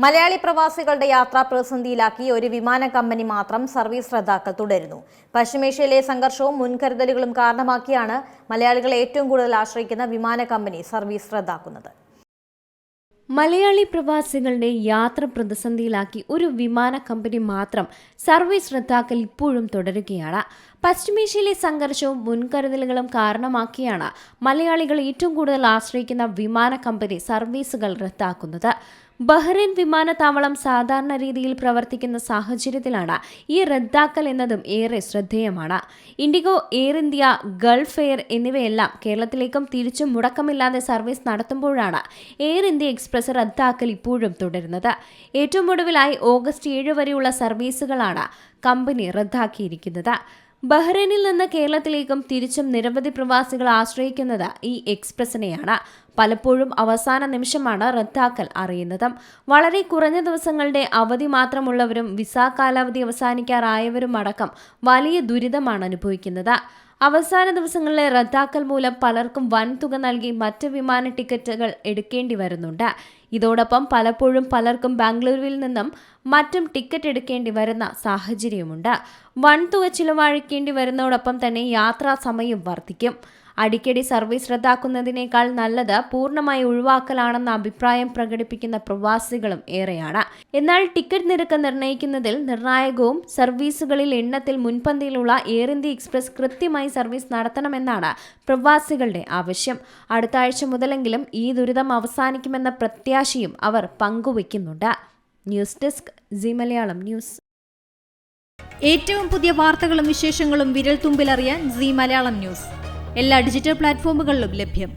മലയാളി പ്രവാസികളുടെ യാത്രാ പ്രതിസന്ധിയിലാക്കി ഒരു വിമാന കമ്പനി മാത്രം സർവീസ് റദ്ദാക്കൽ തുടരുന്നു. പശ്ചിമേഷ്യയിലെ സംഘർഷവും മുൻകരുതലുകളും കാരണമാക്കിയാണ് മലയാളികൾ ഏറ്റവും കൂടുതൽ ആശ്രയിക്കുന്ന വിമാന കമ്പനി സർവീസ് റദ്ദാക്കുന്നത്. മലയാളി പ്രവാസികളുടെ യാത്ര പ്രതിസന്ധിയിലാക്കി ഒരു വിമാന കമ്പനി മാത്രം സർവീസ് റദ്ദാക്കൽ ഇപ്പോഴും തുടരുകയാണ്. പശ്ചിമേഷ്യയിലെ സംഘർഷവും മുൻകരുതലുകളും കാരണമാക്കിയാണ് മലയാളികൾ ഏറ്റവും കൂടുതൽ ആശ്രയിക്കുന്ന വിമാന കമ്പനി സർവീസുകൾ റദ്ദാക്കുന്നത്. ബഹ്റൈൻ വിമാനത്താവളം സാധാരണ രീതിയിൽ പ്രവർത്തിക്കുന്ന സാഹചര്യത്തിലാണ് ഈ റദ്ദാക്കൽ എന്നതും ഏറെ ശ്രദ്ധേയമാണ്. IndiGo, air India, Gulf air എന്നിവയെല്ലാം കേരളത്തിലേക്കും തിരിച്ചും മുടക്കമില്ലാതെ സർവീസ് നടത്തുമ്പോഴാണ് എയർ ഇന്ത്യ എക്സ്പ്രസ് റദ്ദാക്കൽ ഇപ്പോഴും തുടരുന്നത്. ഏറ്റവും ഒടുവിലായി ഓഗസ്റ്റ് 7 വരെയുള്ള സർവീസുകളാണ് കമ്പനി റദ്ദാക്കിയിരിക്കുന്നത്. ബഹ്റൈനിൽ നിന്ന് കേരളത്തിലേക്കും തിരിച്ചും നിരവധി പ്രവാസികൾ ആശ്രയിക്കുന്നത് ഈ എക്സ്പ്രസിനെയാണ്. പലപ്പോഴും അവസാന നിമിഷമാണ് റദ്ദാക്കൽ അറിയുന്നത്. വളരെ കുറഞ്ഞ ദിവസങ്ങളുടെ അവധി മാത്രമുള്ളവരും വിസ കാലാവധി അവസാനിക്കാറായവരും അടക്കം വലിയ ദുരിതമാണ് അനുഭവിക്കുന്നത്. അവസാന ദിവസങ്ങളിലെ റദ്ദാക്കൽ മൂലം പലർക്കും വൻതുക നൽകി മറ്റ് വിമാന ടിക്കറ്റുകൾ എടുക്കേണ്ടി വരുന്നുണ്ട്. ഇതോടൊപ്പം പലപ്പോഴും പലർക്കും ബാംഗ്ലൂരിൽ നിന്നും മറ്റും ടിക്കറ്റ് എടുക്കേണ്ടി വരുന്ന സാഹചര്യമുണ്ട്. വൻതുക ചിലവഴിക്കേണ്ടി വരുന്നതോടൊപ്പം തന്നെ യാത്രാ സമയം വർദ്ധിക്കും. അടിക്കടി സർവീസ് റദ്ദാക്കുന്നതിനേക്കാൾ നല്ലത് പൂർണ്ണമായി ഒഴിവാക്കലാണെന്ന അഭിപ്രായം പ്രകടിപ്പിക്കുന്ന പ്രവാസികളും ഏറെയാണ്. എന്നാൽ ടിക്കറ്റ് നിരക്ക് നിർണ്ണയിക്കുന്നതിൽ നിർണായകവും സർവീസുകളിൽ എണ്ണത്തിൽ മുൻപന്തിയിലുള്ള എയർ ഇന്ത്യ എക്സ്പ്രസ് കൃത്യമായി സർവീസ് നടത്തണമെന്നാണ് പ്രവാസികളുടെ ആവശ്യം. അടുത്ത ആഴ്ച മുതലെങ്കിലും ഈ ദുരിതം അവസാനിക്കുമെന്ന പ്രത്യാശയും അവർ പങ്കുവയ്ക്കുന്നുണ്ട്. News desk Zee Malayalam News. ഏറ്റവും പുതിയ വാർത്തകളും വിശേഷങ്ങളും വിരൽ തുമ്പിലറിയാൻ സീ മലയാളം ന്യൂസ് എല്ലാ ഡിജിറ്റൽ പ്ലാറ്റ്ഫോമുകളിലും ലഭ്യം.